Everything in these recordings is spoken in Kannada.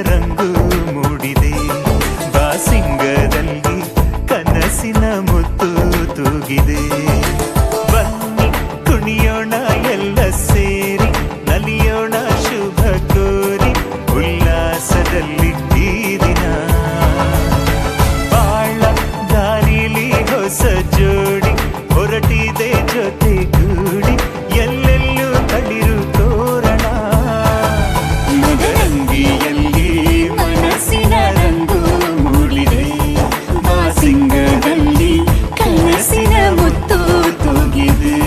ರಂಗು ಮೂಡಿದೆ. ಬಾಸಿಂಗದಲ್ಲಿ ಕನಸಿನ ಮುತ್ತು ತೂಗಿದೆ. ಬನ್ನಿ ಕುಣಿಯೋಣ ಎಲ್ಲ ಸೇರಿ, ನಲಿಯೋಣ ಶುಭ ಕೋರಿ, ಉಲ್ಲಾಸದಲ್ಲಿ ಈ ದಿನ. ಬಾಳ ದಾರಿಲಿ ಹೊಸ ಜೋಡಿ ಹೊರಟಿದೆ ಜೊತೆಗೂಡಿ, ಎಲ್ಲೆಲ್ಲೂ ತಳಿರು ತೋರಣ. ಮದರಂಗಿಯಲ್ಲಿ ಮನಸ್ಸಿನ ರಂಗು ಮೂಡಿದೆ. ಬಾಸಿಂಗದಲ್ಲಿ ಕನಸಿನ ಮುತ್ತು ತೂಗಿದೆ.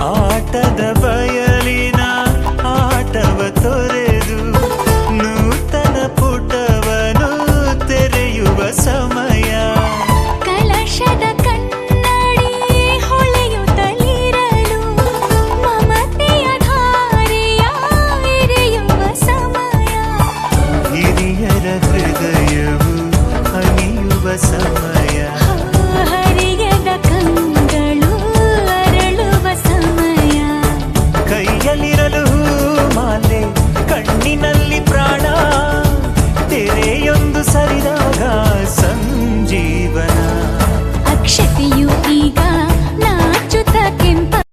ಆಟದ ಬಯಲಿನ ಆಟವ ತೊರೆದು ನೂತನ ಪುಟವನು ತೆರೆಯುವ ಸಮಯ. ಕಲಶದ ಕನ್ನಡಿ ಹೊಳೆಯುತ್ತಲಿರಲು ಮಮತೆಯ ಧಾರೆಯ ಎರೆಯುವ ಸಮಯ. ಹಿರಿಯರ ಹೃದಯವು ಹನಿಯುವ ಸಮಯ. ಹರಿಯದ ಕಂಗಳು ಅರಳುವ ಸಮಯ. ಕೈಯಲ್ಲಿರಲು ಮಾಲೆ, ಕಣ್ಣಿನಲ್ಲಿ ಪ್ರಾಣ, ತೆರೆಯೊಂದು ಸರಿದಾಗ ಸಂಜೀವನ. ಅಕ್ಷತೆಯ